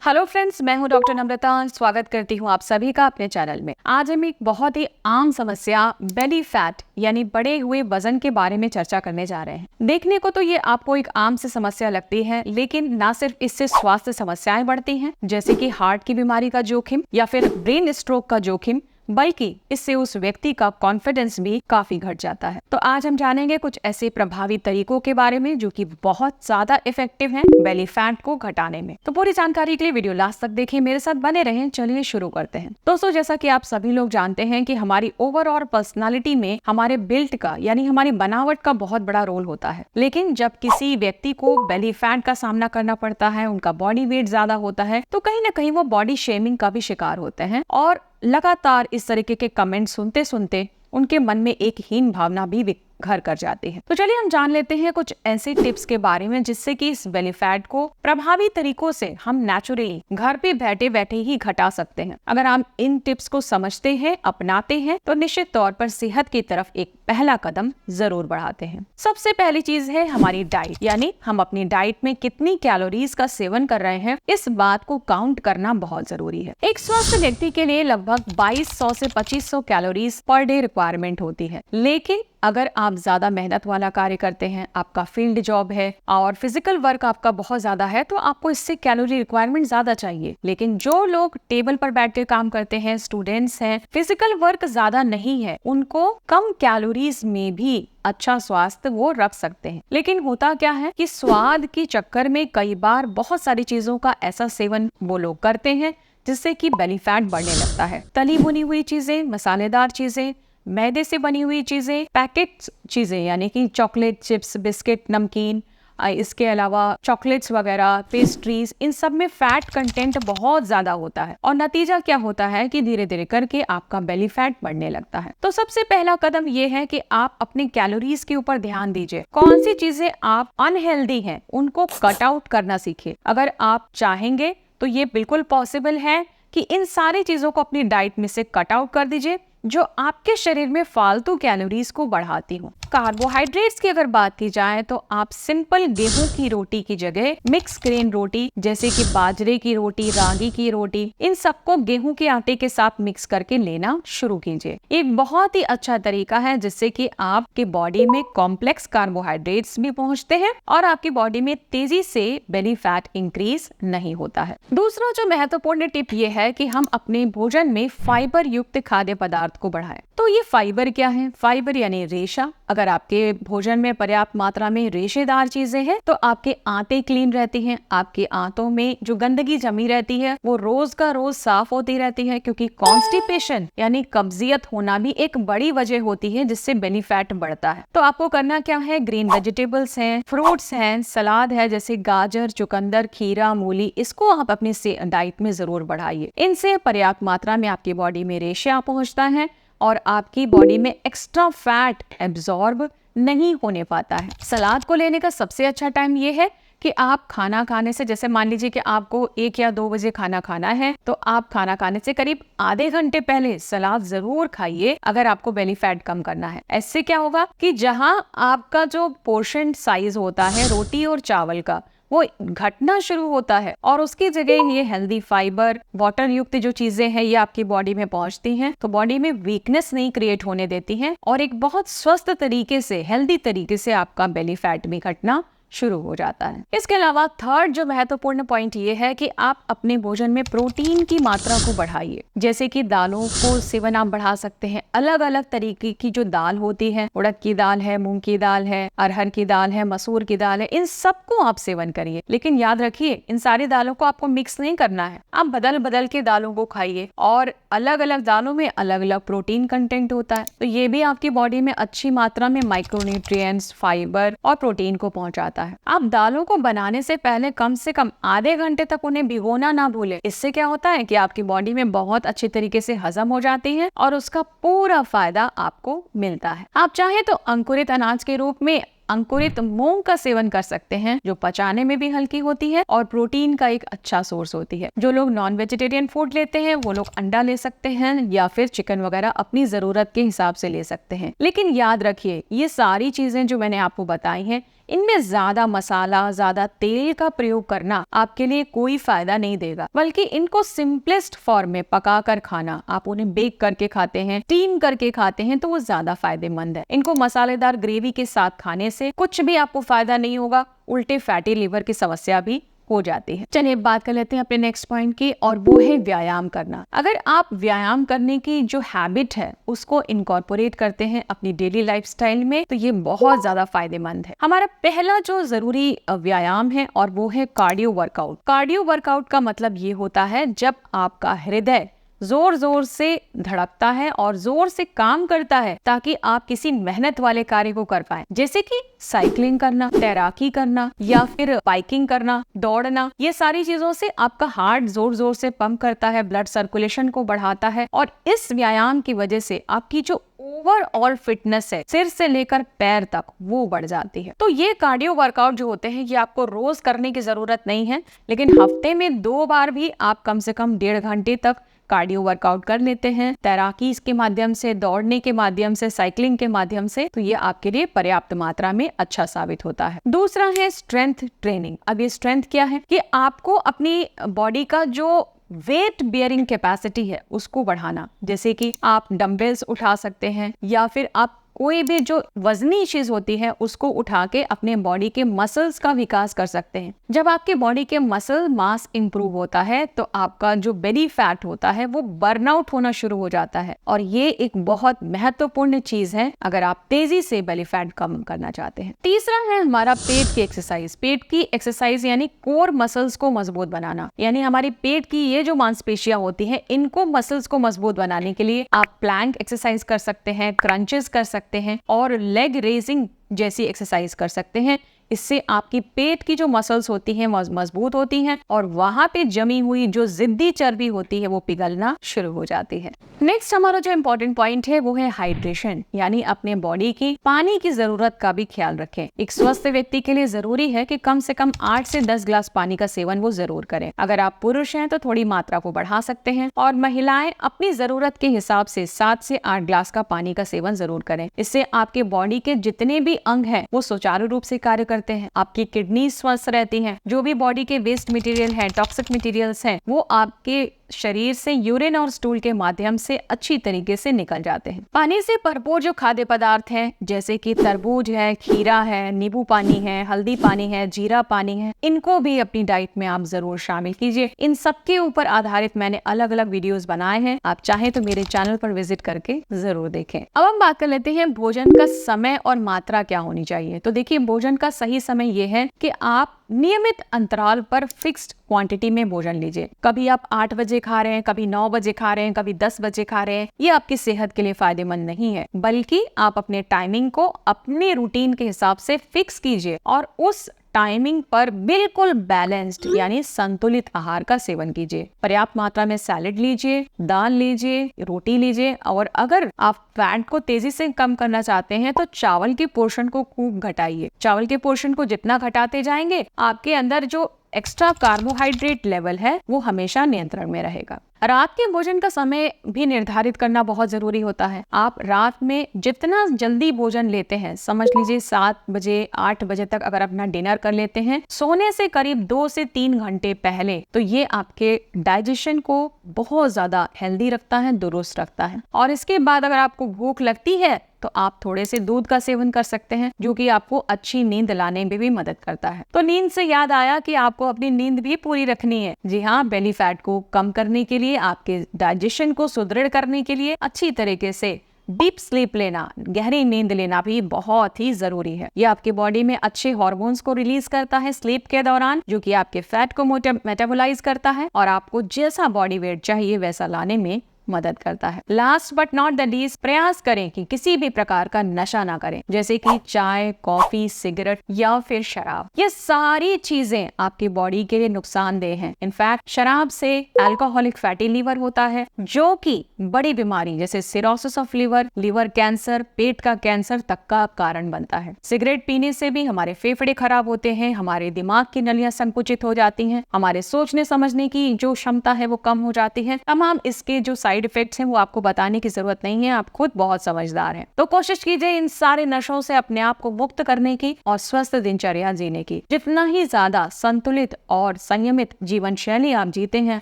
Hello friends, मैं हूं doctor नम्रता। स्वागत करती हूं आप सभी का अपने चैनल में। आज हम एक बहुत ही आम समस्या बेली फैट यानी बढ़े हुए वजन के बारे में चर्चा करने जा रहे हैं। देखने को तो ये आपको एक आम सी समस्या लगती है, लेकिन ना सिर्फ इससे स्वास्थ्य समस्याएं बढ़ती हैं जैसे कि हार्ट की बीमारी का जोखिम या फिर ब्रेन स्ट्रोक का जोखिम, बल्कि इससे उस व्यक्ति का कॉन्फिडेंस भी काफी घट जाता है। तो आज हम जानेंगे कुछ ऐसे प्रभावी तरीकों के बारे में जो कि बहुत ज्यादा इफेक्टिव हैं बेली फैट को घटाने में। तो पूरी जानकारी के लिए वीडियो लास्ट तक देखें, मेरे साथ बने रहें। चलिए शुरू करते हैं। दोस्तों, जैसा कि आप सभी लोग जानते हैं कि हमारी ओवरऑल पर्सनालिटी में हमारे बिल्ट का यानी हमारी बनावट का बहुत बड़ा रोल होता है। लेकिन जब किसी व्यक्ति को बेली फैट का सामना करना पड़ता है, उनका बॉडी वेट ज्यादा होता है, तो कहीं ना कहीं वो बॉडी शेमिंग का भी शिकार होते हैं और लगातार इस तरीके के कमेंट सुनते सुनते उनके मन में एक हीन भावना भी घर कर जाती है। तो चलिए हम जान लेते हैं कुछ ऐसे टिप्स के बारे में जिससे कि इस बेली फैट को प्रभावी तरीकों से हम नेचुरली घर पे बैठे बैठे ही घटा सकते हैं। अगर हम इन टिप्स को समझते हैं, अपनाते हैं, तो निश्चित तौर पर सेहत की तरफ एक पहला कदम जरूर बढ़ाते हैं। सबसे पहली चीज है हमारी डाइट, यानी हम अपनी डाइट में कितनी कैलोरीज का सेवन कर रहे हैं, इस बात को काउंट करना बहुत जरूरी है। एक स्वस्थ व्यक्ति के लिए लगभग 2200 से 2500 कैलोरीज पर डे रिक्वायरमेंट होती है। लेकिन अगर आप ज्यादा मेहनत वाला कार्य करते हैं, आपका फील्ड जॉब है और फिजिकल वर्क आपका बहुत ज्यादा है, तो आपको इससे कैलोरी रिक्वायरमेंट ज्यादा चाहिए। लेकिन जो लोग टेबल पर बैठ कर काम करते हैं, स्टूडेंट्स हैं, फिजिकल वर्क ज्यादा नहीं है, उनको कम कैलोरीज में भी अच्छा स्वास्थ्य वो रख सकते हैं। लेकिन होता क्या है कि स्वाद के चक्कर में कई बार बहुत सारी चीजों का ऐसा सेवन वो लोग करते हैं जिससे कि बेली फैट बढ़ने लगता है। तली भुनी हुई चीजें, मसालेदार चीजें, मैदे से बनी हुई चीजें, पैकेट चीजें यानी कि चॉकलेट, चिप्स, बिस्किट, नमकीन, इसके अलावा चॉकलेट्स वगैरह, पेस्ट्रीज, इन सब में फैट कंटेंट बहुत ज्यादा होता है और नतीजा क्या होता है कि धीरे धीरे करके आपका बेली फैट बढ़ने लगता है। तो सबसे पहला कदम ये है कि आप अपने कैलोरीज के ऊपर ध्यान दीजिए। कौन सी चीजें आप अनहेल्दी हैं उनको कट आउट करना सीखिए। अगर आप चाहेंगे तो ये बिल्कुल पॉसिबल है कि इन सारी चीजों को अपनी डाइट में से कट आउट कर दीजिए जो आपके शरीर में फालतू कैलोरीज को बढ़ाती हो। कार्बोहाइड्रेट्स की अगर बात की जाए तो आप सिंपल गेहूं की रोटी की जगह मिक्स ग्रेन रोटी जैसे कि बाजरे की रोटी, रागी की रोटी, इन सबको गेहूं के आटे के साथ मिक्स करके लेना शुरू कीजिए। एक बहुत ही अच्छा तरीका है जिससे कि आपके बॉडी में कॉम्प्लेक्स कार्बोहाइड्रेट्स भी पहुंचते हैं और आपकी बॉडी में तेजी से बेली फैट इंक्रीज नहीं होता है। दूसरा जो महत्वपूर्ण टिप ये है कि हम अपने भोजन में फाइबर युक्त खाद्य पदार्थ को बढ़ाएं। तो ये फाइबर क्या है? फाइबर यानी रेशा। अगर आपके भोजन में पर्याप्त मात्रा में रेशेदार चीजें हैं तो आपके आंतें क्लीन रहती हैं, आपके आंतों में जो गंदगी जमी रहती है वो रोज का रोज साफ होती रहती है, क्योंकि कॉन्स्टिपेशन यानी कब्जियत होना भी एक बड़ी वजह होती है जिससे बेली फैट बढ़ता है। तो आपको करना क्या है? ग्रीन वेजिटेबल्स हैं, फ्रूट्स हैं, सलाद है जैसे गाजर, चुकंदर, खीरा, मूली, इसको आप अपनी डाइट में जरूर बढ़ाइए। इनसे पर्याप्त मात्रा में आपकी बॉडी में रेशा पहुंचता है और आपकी बॉडी में एक्स्ट्रा फैट एब्जॉर्ब नहीं होने पाता है। सलाद को लेने का सबसे अच्छा टाइम ये है कि आप खाना खाने से, जैसे मान लीजिए कि आपको 1 या 2 बजे खाना खाना है, तो आप खाना खाने से करीब आधे घंटे पहले सलाद जरूर खाइए अगर आपको बेली फैट कम करना है। ऐसे क्या होगा कि जहां आपका जो पोर्शन साइज होता है रोटी और चावल का, वो घटना शुरू होता है और उसकी जगह ये हेल्दी फाइबर, वाटर युक्त जो चीजें हैं ये आपकी बॉडी में पहुंचती हैं, तो बॉडी में वीकनेस नहीं क्रिएट होने देती हैं और एक बहुत स्वस्थ तरीके से, हेल्दी तरीके से आपका बेली फैट भी घटना शुरू हो जाता है। इसके अलावा थर्ड जो महत्वपूर्ण पॉइंट ये है कि आप अपने भोजन में प्रोटीन की मात्रा को बढ़ाइए। जैसे कि दालों को सेवन आप बढ़ा सकते हैं। अलग अलग तरीके की जो दाल होती है, उड़द की दाल है, मूंग की दाल है, अरहर की दाल है, मसूर की दाल है, इन सबको आप सेवन करिए। लेकिन याद रखिए, इन सारी दालों को आपको मिक्स नहीं करना है। आप बदल बदल के दालों को खाइए और अलग अलग दालों में अलग अलग प्रोटीन कंटेंट होता है, तो ये भी आपकी बॉडी में अच्छी मात्रा में माइक्रोन्यूट्रिएंट्स, फाइबर और प्रोटीन को पहुंचाता है। आप दालों को बनाने से पहले कम से कम आधे घंटे तक उन्हें भिगोना ना भूलें। इससे क्या होता है कि आपकी बॉडी में बहुत अच्छे तरीके से हजम हो जाती है और उसका पूरा फायदा आपको मिलता है। आप चाहे तो अंकुरित अनाज के रूप में अंकुरित मूंग का सेवन कर सकते हैं, जो पचाने में भी हल्की होती है और प्रोटीन का एक अच्छा सोर्स होती है। जो लोग नॉन वेजिटेरियन फूड लेते हैं वो लोग अंडा ले सकते हैं या फिर चिकन वगैरह अपनी जरूरत के हिसाब से ले सकते हैं। लेकिन याद रखिए, ये सारी चीजें जो मैंने आपको बताई हैं, इनमें ज्यादा मसाला, ज्यादा तेल का प्रयोग करना आपके लिए कोई फायदा नहीं देगा, बल्कि इनको सिंपलेस्ट फॉर्म में पका कर खाना, आप उन्हें बेक करके खाते हैं, स्टीम करके खाते हैं, तो वो ज्यादा फायदेमंद है। इनको मसालेदार ग्रेवी के साथ खाने से कुछ भी आपको फायदा नहीं होगा, उल्टे फैटी लिवर की समस्या भी हो जाती है। चलिए बात कर लेते हैं अपने नेक्स्ट पॉइंट की, और वो है व्यायाम करना। अगर आप व्यायाम करने की जो हैबिट है उसको इनकॉर्पोरेट करते हैं अपनी डेली लाइफस्टाइल में, तो ये बहुत ज्यादा फायदेमंद है। हमारा पहला जो जरूरी व्यायाम है और वो है कार्डियो वर्कआउट। कार्डियो वर्कआउट का मतलब ये होता है जब आपका हृदय जोर जोर से धड़कता है और जोर से काम करता है ताकि आप किसी मेहनत वाले कार्य को कर पाए, जैसे कि साइकिलिंग करना, तैराकी करना या फिर बाइकिंग करना, दौड़ना। ये सारी चीजों से आपका हार्ट जोर जोर से पंप करता है, ब्लड सर्कुलेशन को बढ़ाता है, और इस व्यायाम की वजह से आपकी जो ओवरऑल फिटनेस है सिर से लेकर पैर तक वो बढ़ जाती है। तो ये कार्डियो वर्कआउट जो होते हैं ये आपको रोज करने की जरूरत नहीं है, लेकिन हफ्ते में 2 बार भी आप कम से कम 1.5 घंटे तक कार्डियो वर्कआउट कर लेते हैं, तैराकी के माध्यम से, दौड़ने के माध्यम से, साइकिलिंग के माध्यम से, तो ये आपके लिए पर्याप्त मात्रा में अच्छा साबित होता है। दूसरा है स्ट्रेंथ ट्रेनिंग। अब ये स्ट्रेंथ क्या है कि आपको अपनी बॉडी का जो वेट बियरिंग कैपेसिटी है उसको बढ़ाना, जैसे कि आप डंबल्स उठा सकते हैं या फिर आप कोई भी जो वजनी चीज होती है उसको उठा के अपने बॉडी के मसल्स का विकास कर सकते हैं। जब आपके बॉडी के मसल मास इंप्रूव होता है तो आपका जो बेली फैट होता है वो बर्न आउट होना शुरू हो जाता है, और ये एक बहुत महत्वपूर्ण चीज है अगर आप तेजी से बेली फैट कम करना चाहते हैं। तीसरा है हमारा पेट की एक्सरसाइज। पेट की एक्सरसाइज यानी कोर मसल्स को मजबूत बनाना, यानी हमारी पेट की ये जो मांसपेशियां होती है इनको मसल्स को मजबूत बनाने के लिए आप प्लैंक एक्सरसाइज कर सकते हैं, क्रंचेस कर सकते हैं और लेग रेजिंग जैसी एक्सरसाइज कर सकते हैं। इससे आपकी पेट की जो मसल्स होती हैं मजबूत होती हैं और वहां पे जमी हुई जो जिद्दी चर्बी होती है वो पिघलना शुरू हो जाती है। नेक्स्ट हमारा जो इम्पोर्टेंट पॉइंट है वो है हाइड्रेशन, यानी अपने बॉडी की पानी की जरूरत का भी ख्याल रखें। एक स्वस्थ व्यक्ति के लिए जरूरी है कि कम से कम 8 से 10 ग्लास पानी का सेवन वो जरूर करें। अगर आप पुरुष हैं तो थोड़ी मात्रा को बढ़ा सकते हैं, और महिलाएं अपनी जरूरत के हिसाब से 7 से 8 ग्लास का पानी का सेवन जरूर करें। इससे आपके बॉडी के जितने भी अंग हैं वो सुचारू रूप से कार्य करते हैं, आपकी किडनी स्वस्थ रहती हैं, जो भी बॉडी के वेस्ट मटेरियल है, टॉक्सिक मटेरियल्स हैं, वो आपके शरीर से यूरिन और स्टूल के माध्यम से अच्छी तरीके से निकल जाते हैं। पानी से भरपूर जो खाद्य पदार्थ हैं जैसे कि तरबूज है, खीरा है, नींबू पानी है, हल्दी पानी है, जीरा पानी है, इनको भी अपनी डाइट में आप जरूर शामिल कीजिए। इन सब के ऊपर आधारित मैंने अलग अलग वीडियोस बनाए हैं, आप चाहें तो मेरे चैनल पर विजिट करके जरूर देखें। अब हम बात कर लेते हैं भोजन का समय और मात्रा क्या होनी चाहिए। तो देखिए, भोजन का सही समय ये है कि आप नियमित अंतराल पर फिक्स्ड क्वांटिटी में भोजन लीजिए। कभी आप 8 बजे खा रहे हैं, कभी 9 बजे खा रहे हैं, कभी 10 बजे खा रहे हैं, ये आपकी सेहत के लिए फायदेमंद नहीं है, बल्कि आप अपने टाइमिंग को अपने रूटीन के हिसाब से फिक्स कीजिए और उस टाइमिंग पर बिल्कुल बैलेंस्ड यानी संतुलित आहार का सेवन कीजिए। पर्याप्त मात्रा में सैलेड लीजिए, दाल लीजिए, रोटी लीजिए, और अगर आप फैट को तेजी से कम करना चाहते हैं तो चावल के पोर्शन को खूब घटाइए। चावल के पोर्शन को जितना घटाते जाएंगे आपके अंदर जो एक्स्ट्रा कार्बोहाइड्रेट लेवल है वो हमेशा नियंत्रण में रहेगा। रात के भोजन का समय भी निर्धारित करना बहुत जरूरी होता है। आप रात में जितना जल्दी भोजन लेते हैं, समझ लीजिए 7 बजे 8 बजे तक अगर अपना डिनर कर लेते हैं सोने से करीब 2 से 3 घंटे पहले, तो ये आपके डाइजेशन को बहुत ज्यादा हेल्दी रखता है, दुरुस्त रखता है। और इसके बाद अगर आपको भूख लगती है तो आप थोड़े से दूध का सेवन कर सकते हैं, जो कि आपको अच्छी नींद लाने में भी मदद करता है। तो नींद से याद आया कि आपको अपनी नींद भी पूरी रखनी है। जी हाँ, बेली फैट को कम करने के लिए, आपके डाइजेशन को सुदृढ़ करने के लिए अच्छी तरीके से डीप स्लीप लेना, गहरी नींद लेना भी बहुत ही जरूरी है। यह आपके बॉडी में अच्छे हार्मोन्स को रिलीज करता है स्लीप के दौरान, जो कि आपके फैट को मेटाबोलाइज करता है और आपको जैसा बॉडी वेट चाहिए वैसा लाने में मदद करता है। Last but not the least, प्रयास करें कि किसी भी प्रकार का नशा ना करें, जैसे कि चाय, कॉफी, सिगरेट या फिर शराब। ये सारी चीजें आपकी बॉडी के लिए नुकसानदेह हैं। इनफैक्ट शराब से अल्कोहलिक फैटी लीवर होता है, जो कि बड़ी बीमारी जैसे cirrhosis of liver, liver cancer, पेट का कैंसर तक का कारण बनता है। सिगरेट पीने से भी हमारे फेफड़े खराब होते हैं, हमारे दिमाग की नलियां संकुचित हो जाती हैं, हमारे सोचने समझने की जो क्षमता है वो कम हो जाती है। तमाम इसके जो साइड इफेक्ट्स हैं वो आपको बताने की जरूरत नहीं है, आप खुद बहुत समझदार हैं। तो कोशिश कीजिए इन सारे नशों से अपने आप को मुक्त करने की और स्वस्थ दिनचर्या जीने की। जितना ही ज्यादा संतुलित और संयमित जीवन शैली आप जीते हैं,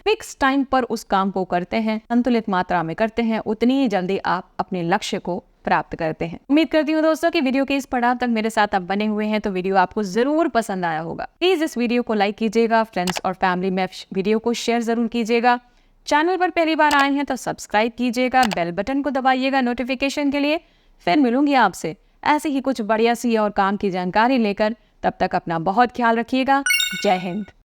फिक्स टाइम पर उस काम को करते हैं, संतुलित मात्रा में करते हैं, उतनी ही जल्दी आप अपने लक्ष्य को प्राप्त करते हैं। उम्मीद करती हूँ दोस्तों कि वीडियो के इस पड़ाव तक मेरे साथ आप बने हुए हैं तो वीडियो आपको जरूर पसंद आया होगा। प्लीज इस वीडियो को लाइक कीजिएगा, फ्रेंड्स और फैमिली में वीडियो को शेयर जरूर कीजिएगा। चैनल पर पहली बार आए हैं तो सब्सक्राइब कीजिएगा, बेल बटन को दबाइएगा नोटिफिकेशन के लिए। फिर मिलूंगी आपसे ऐसी ही कुछ बढ़िया सी और काम की जानकारी लेकर। तब तक अपना बहुत ख्याल रखिएगा। जय हिंद।